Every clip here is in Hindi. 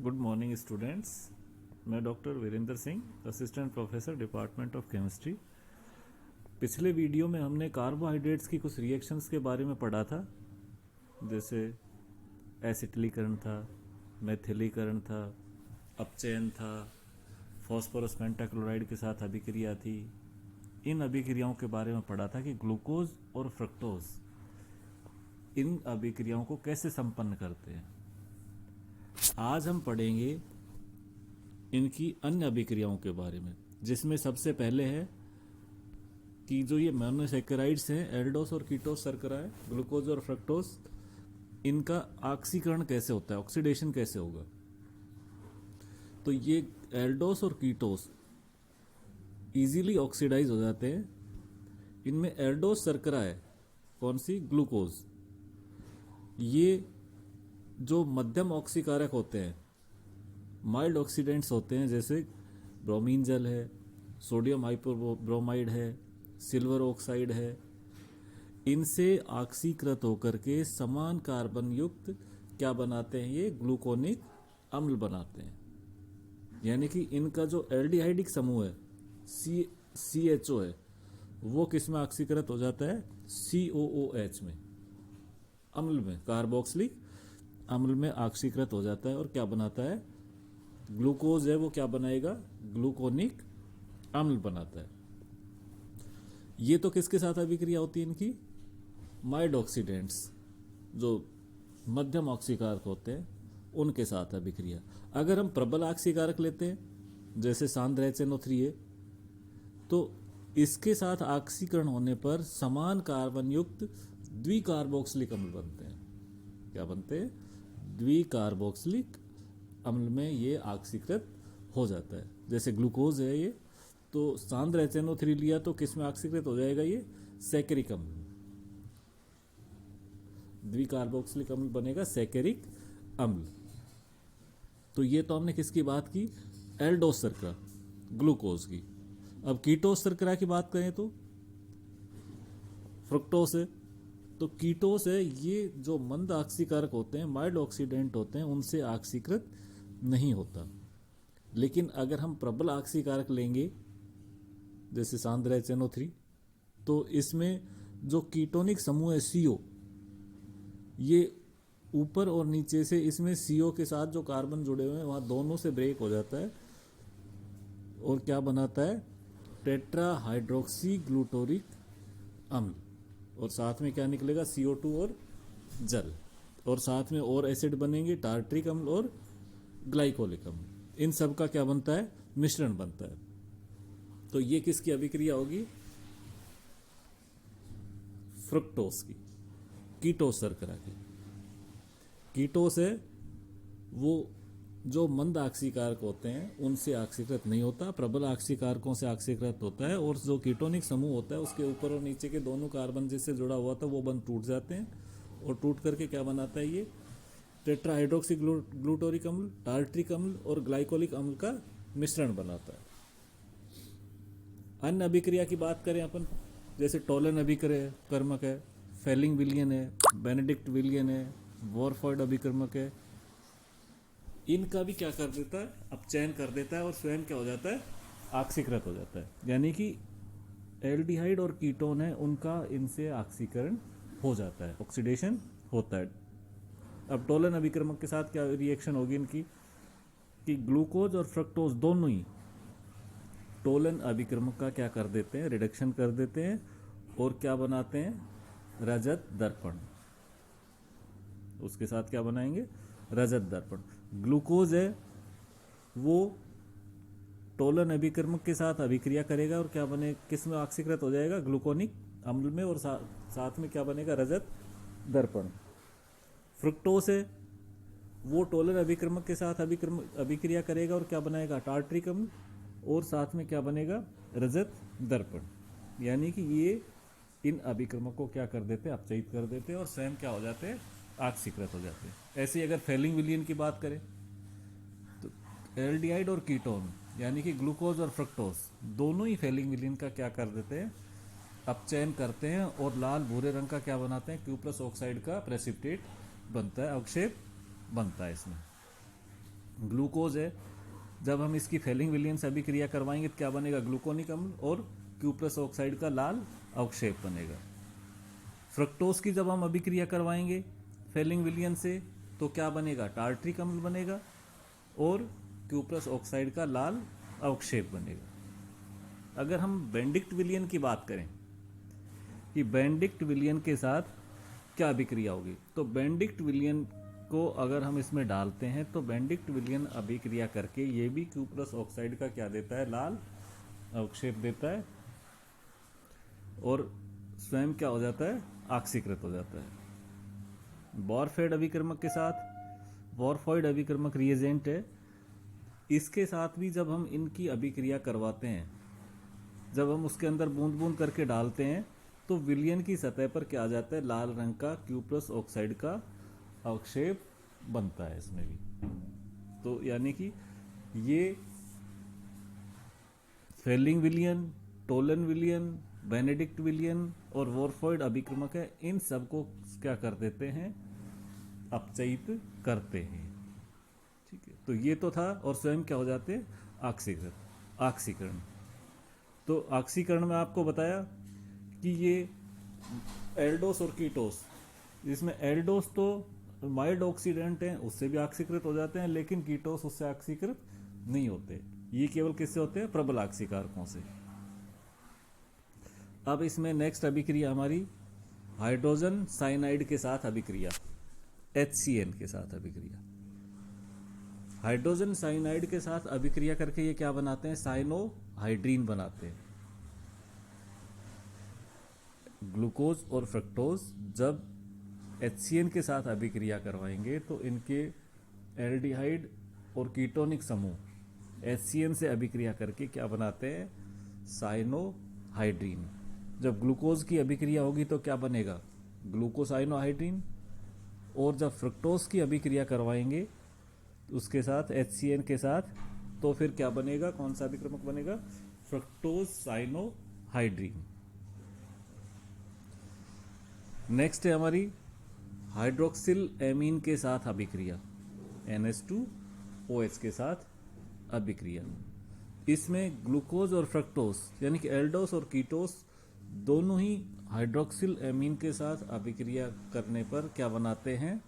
Good morning students. मैं doctor Virendra Singh, assistant professor department of chemistry. पिछले वीडियो में हमने कार्बोहाइड्रेट्स की कुछ रिएक्शंस के बारे में पढ़ा था, जैसे एसिटिलीकरण था, मेथिलीकरण था, अपचयन था, फॉस्फोरस पेंटाक्लोराइड के साथ अभिक्रिया थी। इन अभिक्रियाओं के बारे में पढ़ा था कि ग्लूकोज और फ्रक्टोज इन अभिक्रियाओं को कैसे संपन्न करते हैं। आज हम पढ़ेंगे इनकी अन्य अभिक्रियाओं के बारे में, जिसमें सबसे पहले है कि जो ये मोनोसैकेराइड्स हैं, एल्डोस और कीटोस शर्करा है, ग्लूकोज और फ्रक्टोज, इनका ऑक्सीकरण कैसे होता है, ऑक्सीडेशन कैसे होगा। तो ये एल्डोस और कीटोस इजीली ऑक्सीडाइज हो जाते हैं। इनमें एल्डोस शर्करा है, कौन सी, ग्लूकोज। ये जो मध्यम ऑक्सीकारक होते हैं, माइल्ड ऑक्सीडेंट्स होते हैं, जैसे ब्रोमीन जल है, सोडियम हाइपोब्रोमाइड है, सिल्वर ऑक्साइड है, इनसे ऑक्सीकृत होकर के समान कार्बन युक्त क्या बनाते हैं, ये ग्लूकोनिक अम्ल बनाते हैं। यानी कि इनका जो एल्डिहाइडिक समूह है CHO है, वो किस में ऑक्सीकृत हो जाता है, COOH में, अम्ल में, कार्बोक्सिलिक अम्ल में ऑक्सीकृत हो जाता है और क्या बनाता है, ग्लूकोज है वो क्या बनाएगा, ग्लूकोनिक अम्ल बनाता है। ये तो किसके साथ अभिक्रिया होती है इनकी, माइल्ड ऑक्सीडेंट्स जो मध्यम ऑक्सीकारक होते हैं उनके साथ अभिक्रिया। अगर हम प्रबल ऑक्सीकारक लेते हैं, जैसे सांद्र HNO3 है, तो इसके साथ ऑक्सीकरण होने पर समान कार्बन युक्त द्विकार्बोक्सिलिक अम्ल बनते हैं। क्या बनते हैं, द्विकार्बोक्सिलिक अम्ल में ये ऑक्सीकृत हो जाता है। जैसे ग्लूकोज है ये, तो सांद्र HNO3 लिया तो किस में ऑक्सीकृत हो जाएगा, ये सैकेरिक अम्ल, द्विकार्बोक्सिलिक अम्ल बनेगा सैकेरिक अम्ल। तो ये तो हमने किसकी बात की, एल्डोस शर्करा, ग्लूकोज की। अब कीटोस शर्करा की बात करें तो फ्रुक्टोस है। तो कीटोस है, ये जो मंद ऑक्सीकारक होते हैं, माइल्ड ऑक्सीडेंट होते हैं, उनसे ऑक्सीकृत नहीं होता। लेकिन अगर हम प्रबल ऑक्सीकारक लेंगे, जैसे सांद्र HNO3, तो इसमें जो कीटोनिक समूह है CO, ये ऊपर और नीचे से, इसमें CO के साथ जो कार्बन जुड़े हुए हैं वहाँ दोनों से ब्रेक हो जाता है और क्या बनाता है, टेट्रा हाइड्रोक्सी ग्लूटोरिक अम्ल, और साथ में क्या निकलेगा, CO2 और जल, और साथ में और एसिड बनेंगे, टार्ट्रिक अम्ल और ग्लाइकोलिक अम्ल। इन सब का क्या बनता है, मिश्रण बनता है। तो ये किसकी अभिक्रिया होगी, फ्रुक्टोस की, कीटोस शर्करा की। कीटोस है वो जो मंद ऑक्सीकारक होते हैं उनसे ऑक्सीकृत नहीं होता, प्रबल ऑक्सीकारकों से ऑक्सीकृत होता है, और जो कीटोनिक समूह होता है उसके ऊपर और नीचे के दोनों कार्बन जिससे जुड़ा हुआ था वो बंद टूट जाते हैं, और टूट करके क्या बनाता है, ये टेट्राहाइड्रोक्सी ग्लूटोरिक अम्ल, टार्ट्रिक अम्ल और ग्लाइकोलिक अम्ल का मिश्रण बनाता है। अन्य अभिक्रिया की बात करें अपन, जैसे टोलन अभिकर्मक है, फेलिंग विलियन है, बेनेडिक्ट विलियन है, वॉरफॉर्ड अभिकर्मक है, इनका भी क्या कर देता है, अपचयन कर देता है और स्वयं क्या हो जाता है, ऑक्सीकृत हो जाता है। यानी कि एल्डिहाइड और कीटोन है, उनका इनसे ऑक्सीकरण हो जाता है, ऑक्सीडेशन होता है। अब टोलन अभिकर्मक के साथ क्या रिएक्शन होगी इनकी, कि ग्लूकोज और फ्रक्टोज दोनों ही टोलन अभिकर्मक का क्या कर देते हैं, रिडक्शन कर देते हैं, और क्या बनाते हैं, रजत दर्पण। उसके साथ क्या बनाएंगे, रजत दर्पण। ग्लूकोज है वो टोलन अभिकर्मक के साथ अभिक्रिया करेगा और क्या बने, किस में ऑक्सीकृत हो जाएगा, ग्लूकोनिक अम्ल में, और साथ में क्या बनेगा, रजत दर्पण। फ्रुक्टोस है वो टोलन अभिकर्मक के साथ अभिक्रिया करेगा और क्या बनाएगा, टार्ट्रिक अम्ल, और साथ में क्या बनेगा, रजत दर्पण। यानी कि ये इन अभिकर्मक को क्या कर देते हैं, अपचयित कर देते हैं और स्वयं क्या हो जाते हैं, ऑक्सीकृत हो जाते हैं। ऐसे ही अगर फेलिंग विलियन की बात करें तो एल्डिहाइड और कीटोन यानी कि ग्लूकोज और फ्रक्टोज दोनों ही फेलिंग विलियन का क्या कर देते हैं, अपचयन करते हैं और लाल भूरे रंग का क्या बनाते हैं, Q+ ऑक्साइड का प्रेसिपिटेट बनता है, अवक्षेप बनता है इसमें। ग्लूकोज है, जब हम इसकी फेलिंग विलियन से अभिक्रिया करवाएंगे तो क्या बनेगा, ग्लूकोनिक अम्ल और क्यूप्रस ऑक्साइड का लाल अवक्षेप बनेगा। फ्रक्टोज की जब हम अभिक्रिया करवाएंगे फेलिंग विलियन से तो क्या बनेगा, टार्ट्रिक अम्ल बनेगा और क्यूप्रस ऑक्साइड का लाल अवक्षेप बनेगा। अगर हम बेंडिक्ट विलियन की बात करें कि बेंडिक्ट विलियन के साथ क्या अभिक्रिया होगी, तो बेंडिक्ट विलियन को अगर हम इसमें डालते हैं तो बेंडिक्ट विलियन अभिक्रिया करके ये भी क्यूप्रस ऑक्साइड का क्या देता है, लाल अवक्षेप देता है और स्वयं क्या हो जाता है, ऑक्सीकृत हो जाता है। बॉरफेड अभिक्रमक के साथ, बॉरफॉइड अभिक्रमक रिएजेंट है, इसके साथ भी जब हम इनकी अभिक्रिया करवाते हैं, जब हम उसके अंदर बूंद बूंद करके डालते हैं तो विलियन की सतह पर क्या आ जाता है, लाल रंग का क्यूप्रस ऑक्साइड का अवक्षेप बनता है इसमें भी। तो यानी कि ये फेलिंग विलियन, टोलन विलियन, बेनेडिक्ट विलियन और वॉरफॉइड अभिक्रमक है, इन सबको क्या कर देते हैं, अपचयित करते हैं। ठीक है, तो ये तो था, और स्वयं क्या हो जाते हैं, ऑक्सीकृत, ऑक्सीकरण। तो ऑक्सीकरण में आपको बताया कि ये एल्डोस और कीटोस, जिसमें एल्डोस तो माइल्ड ऑक्सीडेंट हैं, उससे भी ऑक्सीकृत हो जाते हैं, लेकिन कीटोस उससे ऑक्सीकृत नहीं होते। ये केवल किससे होते हैं, प्रबल ऑक्सीकारकों से। अब इसमें नेक्स्ट अभिक्रिया हमारी हाइड्रोजन साइनाइड के साथ अभिक्रिया, HCN के साथ अभिक्रिया। हाइड्रोजन साइनाइड के साथ अभिक्रिया करके ये क्या बनाते हैं, साइनोहाइड्रीन बनाते हैं। ग्लूकोज और फ्रक्टोज जब HCN के साथ अभिक्रिया करवाएंगे तो इनके एल्डिहाइड और कीटोनिक समूह HCN से अभिक्रिया करके क्या बनाते हैं, साइनोहाइड्रीन। जब ग्लूकोज की अभिक्रिया होगी तो क्या बनेगा, ग्लूकोसाइनोहाइड्रीन। और जब फ्रक्टोज की अभिक्रिया करवाएंगे उसके साथ HCN के साथ, तो फिर क्या बनेगा, कौन सा अभिक्रमक बनेगा, फ्रक्टोज साइनोहाइड्रीन। नेक्स्ट है हमारी हाइड्रोक्सिल एमीन के साथ अभिक्रिया, NH2OH के साथ अभिक्रिया। इसमें ग्लूकोज और फ्रक्टोज यानी कि एल्डोस और कीटोस दोनों ही हाइड्रोक्सिल एमीन के साथ अभिक्रिया करने पर क्या बनाते हैं,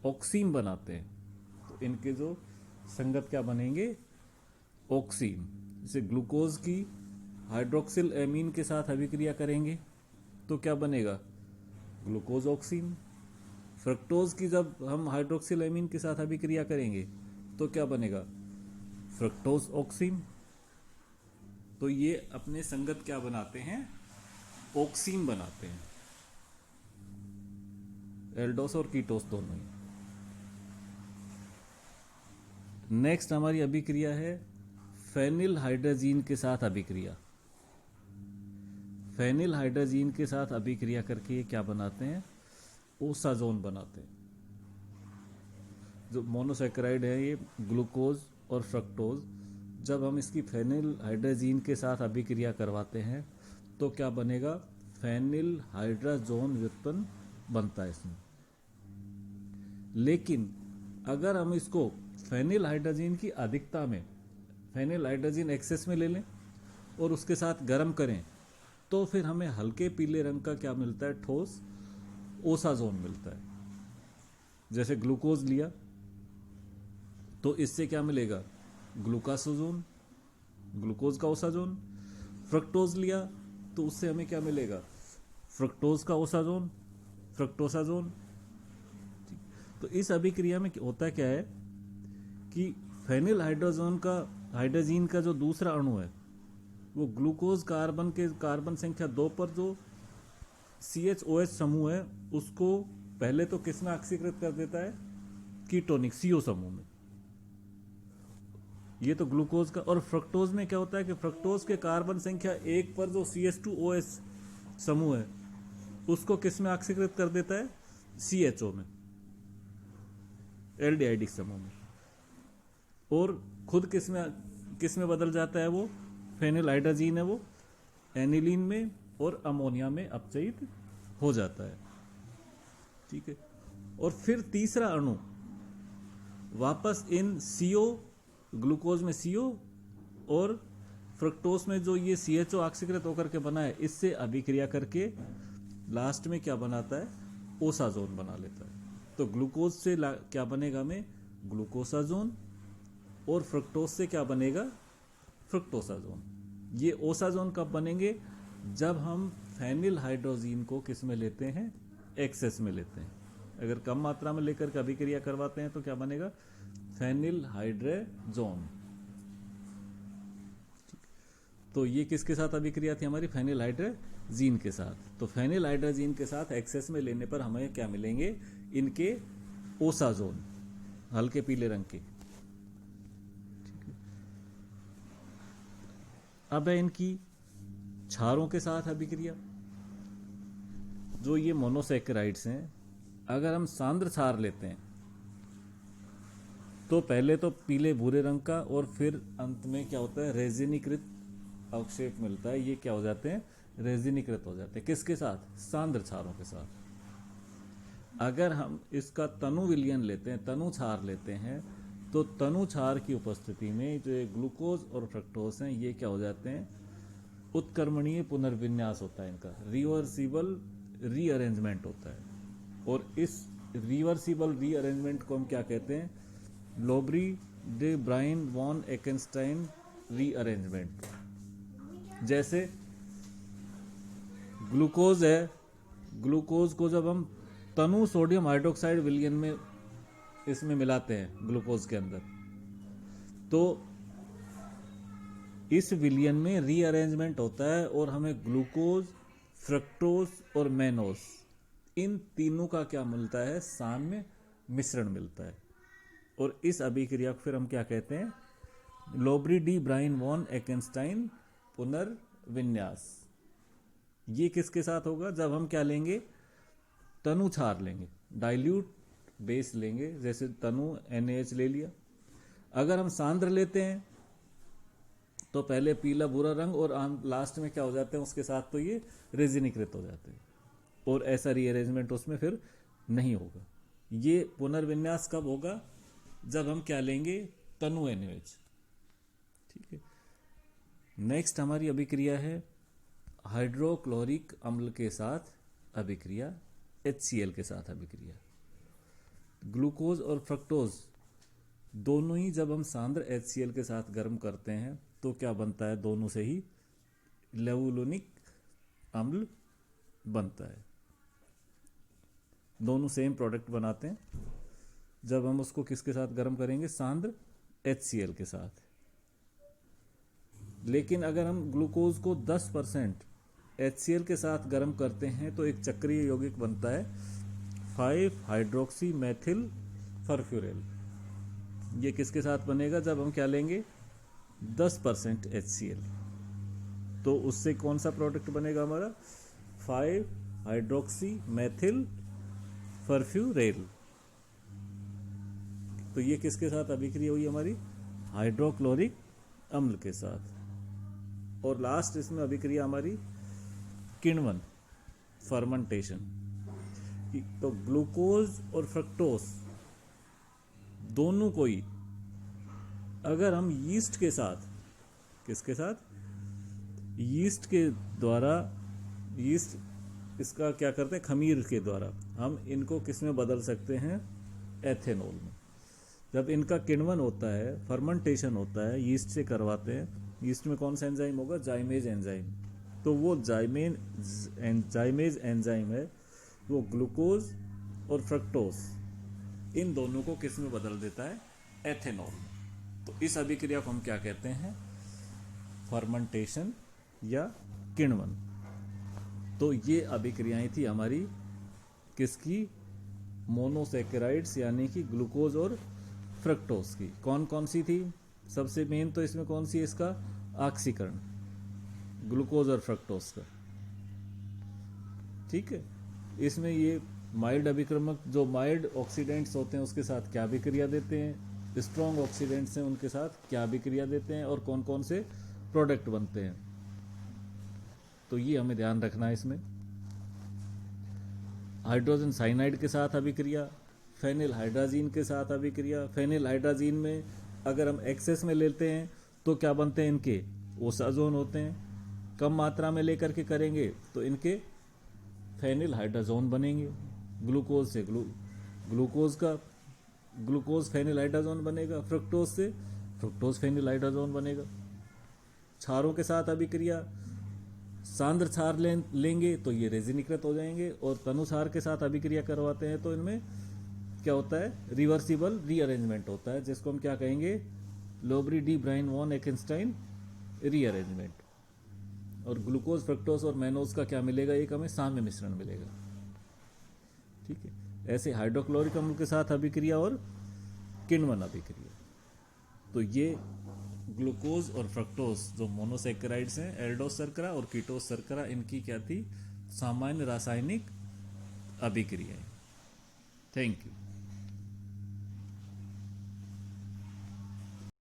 ऑक्सीन बनाते हैं। तो इनके जो संगत क्या बनेंगे, ऑक्सीन। जैसे ग्लूकोज की हाइड्रोक्सिल एमीन के साथ अभिक्रिया करेंगे तो क्या बनेगा, ग्लूकोज ऑक्सीन। फ्रक्टोज की जब हम हाइड्रोक्सिल एमीन के साथ अभिक्रिया करेंगे तो क्या बनेगा, फ्रक्टोज ऑक्सीन। तो ये अपने संगत क्या बनाते हैं, ऑक्सीन बनाते हैं, एल्डोस और कीटोस दोनों ही। नेक्स्ट हमारी अभिक्रिया है फेनिल हाइड्रोजीन के साथ अभिक्रिया। फेनिल हाइड्रोजीन के साथ अभिक्रिया करके ये क्या बनाते हैं, ओसाजोन बनाते हैं। जो मोनोसैकेराइड है ये ग्लूकोज और फ्रक्टोज, जब हम इसकी फेनिल हाइड्रोजीन के साथ अभिक्रिया करवाते हैं तो क्या बनेगा, फेनिल हाइड्राजोन व्युत्पन्न बनता है इसमें। लेकिन अगर हम इसको फेनिल हाइड्रोजीन की अधिकता में, फेनिल हाइड्रोजीन एक्सेस में ले लें और उसके साथ गर्म करें तो फिर हमें हल्के पीले रंग का क्या मिलता है, ठोस ओसाजोन मिलता है। जैसे ग्लूकोज लिया तो इससे क्या मिलेगा, ग्लूकासोजोन, ग्लूकोज का ओसाजोन। फ्रक्टोज लिया तो उससे हमें क्या मिलेगा, फ्रक्टोज का ओसाजोन, फ्रक्टोसाजोन। तो इस अभिक्रिया में होता क्या है कि फेनिल हाइड्रोजीन का जो दूसरा अणु है वो ग्लूकोज कार्बन के कार्बन संख्या 2 पर जो CHOH समूह है उसको पहले तो किस में ऑक्सीकृत कर देता है, कीटोनिक CO समूह में। ये तो ग्लूकोज का। और फ्रक्टोज में क्या होता है कि फ्रक्टोज के कार्बन संख्या 1 पर जो CH2OH समूह है उसको किस में ऑक्सीकृत कर देता है, CHO में, एल्डिहाइडिक समूह में। और खुद किस में बदल जाता है, वो फेनिल हाइड्रोजीन है वो एनिलीन में और अमोनिया में अपचयित हो जाता है। ठीक है। और फिर तीसरा अणु वापस इन CO, ग्लूकोज में CO और फ्रक्टोज में जो ये CHO ऑक्सीकृत होकर के बना है, इससे अभिक्रिया करके लास्ट में क्या बनाता है, ओसाजोन बना लेता है। तो ग्लूकोज से क्या बनेगा हमें, ग्लूकोसाजोन, और फ्रक्टोज से क्या बनेगा, फ्रुक्टोसाजोन। ये ओसाजोन कब बनेंगे, जब हम फेनिल हाइड्रोजीन को किस में लेते हैं, एक्सेस में लेते हैं। अगर कम मात्रा में लेकर के अभिक्रिया करवाते हैं तो क्या बनेगा, फेनिल हाइड्रोजोन। तो ये किसके साथ अभिक्रिया थी हमारी, फेनिल हाइड्रोजीन के साथ। तो फेनिल हाइड्रोजीन के साथ एक्सेस में लेने पर हमें क्या मिलेंगे, इनके ओसाजोन, हल्के पीले रंग के। अब है इनकी क्षारों के साथ अभिक्रिया। जो ये मोनोसैकेराइड्स हैं, अगर हम सांद्र क्षार लेते हैं तो पहले तो पीले भूरे रंग का, और फिर अंत में क्या होता है, रेजिनीकृत अवक्षेप मिलता है। ये क्या हो जाते हैं, रेजिनीकृत हो जाते हैं। किसके साथ, सांद्र क्षारों के साथ। अगर हम इसका तनु विलयन लेते हैं, तनु क्षार लेते हैं, तो तनु क्षार की उपस्थिति में जो ग्लूकोज और फ्रक्टोज हैं, ये क्या हो जाते हैं, उत्क्रमणीय पुनर्विन्यास होता है इनका, रिवर्सिबल रीअरेंजमेंट होता है। और इस रिवर्सिबल रीअरेंजमेंट को हम क्या कहते हैं, लोब्री डे ब्राइन वॉन एकेनस्टाइन रीअरेंजमेंट। जैसे ग्लूकोज है, ग्लूकोज को जब हम तनु सोडियम हाइड्रोक्साइड विलयन में इसमें मिलाते हैं ग्लूकोज के अंदर, तो इस विलयन में रीअरेंजमेंट होता है और हमें ग्लूकोज, फ्रक्टोज और मैनोज, इन तीनों का क्या मिलता है, साम्य मिश्रण मिलता है। और इस अभिक्रिया को फिर हम क्या कहते हैं, लोब्री डी ब्राइन वॉन एकेनस्टाइन पुनर्विन्यास। ये किसके साथ होगा, जब हम क्या लेंगे, तनु क्षार लेंगे, डाइल्यूट बेस लेंगे, जैसे तनु NaH ले लिया। अगर हम सांद्र लेते हैं तो पहले पीला भूरा रंग, और लास्ट में क्या हो जाते हैं उसके साथ, तो ये रेजिनीकृत हो जाते हैं, और ऐसा रीअरेंजमेंट उसमें फिर नहीं होगा। ये पुनर्विन्यास कब होगा, जब हम क्या लेंगे, तनु NaOH। ठीक है। नेक्स्ट हमारी अभिक्रिया है हाइड्रोक्लोरिक अम्ल के साथ अभिक्रिया, HCl के साथ अभिक्रिया। ग्लूकोज और फ्रक्टोज दोनों ही जब हम सांद्र HCl के साथ गर्म करते हैं तो क्या बनता है, दोनों से ही लेवुलोनिक अम्ल बनता है। दोनों सेम प्रोडक्ट बनाते हैं। जब हम उसको किसके साथ गर्म करेंगे, सांद्र HCl के साथ। लेकिन अगर हम ग्लूकोज को 10% HCl के साथ गर्म करते हैं तो एक चक्रीय यौगिक बनता है 5 हाइड्रोक्सी मैथिल फर्फ्यूरेल। ये किसके साथ बनेगा, जब हम क्या लेंगे, 10% HCl। तो उससे कौन सा प्रोडक्ट बनेगा हमारा, 5 हाइड्रोक्सी मैथिल फर्फ्यूरेल। तो ये किसके साथ अभिक्रिया हुई हमारी, हाइड्रोक्लोरिक अम्ल के साथ। और लास्ट इसमें अभिक्रिया हमारी किण्वन, फर्मेंटेशन। तो ग्लूकोज और फ्रक्टोज दोनों को ही अगर हम यीस्ट के साथ, किसके साथ, यीस्ट के द्वारा, यीस्ट इसका क्या करते हैं, खमीर के द्वारा हम इनको किस में बदल सकते हैं, एथेनॉल में। जब इनका किण्वन होता है, फर्मेंटेशन होता है, यीस्ट से करवाते हैं, यीस्ट में कौन सा एंजाइम होगा, जाइमेज एंजाइम। तो वो जाइमेज एंजाइम है, वो ग्लूकोज और फ्रक्टोज इन दोनों को किस में बदल देता है, एथेनॉल में। तो इस अभिक्रिया को हम क्या कहते हैं, फर्मेंटेशन या किण्वन। तो ये अभिक्रियाएं थी हमारी किसकी, मोनोसैकेराइड्स यानी कि ग्लूकोज और फ्रक्टोज की। कौन कौन सी थी, सबसे मेन तो इसमें कौन सी है, इसका ऑक्सीकरण, ग्लूकोज और फ्रक्टोज का। ठीक है। इसमें ये माइल्ड अभिक्रमक, जो माइल्ड ऑक्सीडेंट्स होते हैं उसके साथ क्या अभिक्रिया देते हैं, स्ट्रॉन्ग ऑक्सीडेंट्स हैं उनके साथ क्या अभिक्रिया देते हैं, और कौन कौन से प्रोडक्ट बनते हैं। तो ये हमें ध्यान रखना है। इसमें हाइड्रोजन साइनाइड के साथ अभिक्रिया, फेनिल हाइड्राजीन के साथ अभिक्रिया। फेनिल हाइड्राजीन में अगर हम एक्सेस में लेते हैं तो क्या बनते हैं इनके, ओसाजोन होते हैं। कम मात्रा में लेकर के करेंगे तो इनके फेनिल हाइड्राजोन बनेंगे। ग्लूकोज से ग्लूकोज फेनिल हाइड्राजोन बनेगा। फ्रुक्टोज से फ्रुक्टोज फेनिल हाइड्राजोन बनेगा। क्षारों के साथ अभिक्रिया, सांद्र क्षार लेंगे तो ये रेजिनीकृत हो जाएंगे, और तनुसार के साथ अभिक्रिया करवाते हैं तो इनमें क्या होता है, रिवर्सिबल रीअरेंजमेंट होता है, जिसको हम क्या कहेंगे, लोबरी डी ब्राइन वॉन एकेनस्टाइन रीअरेंजमेंट। और ग्लूकोज, फ्रक्टोज और मैनोज का क्या मिलेगा, एक हमें साम्य मिश्रण मिलेगा। ठीक है, ऐसे हाइड्रोक्लोरिक अम्ल के साथ अभिक्रिया और किण्वन अभिक्रिया। तो ये ग्लूकोज और फ्रक्टोज जो मोनोसेक्राइड्स हैं, एल्डोस शर्करा और कीटोस शर्करा, इनकी क्या थी, सामान्य रासायनिक अभिक्रियाएं। Thank you.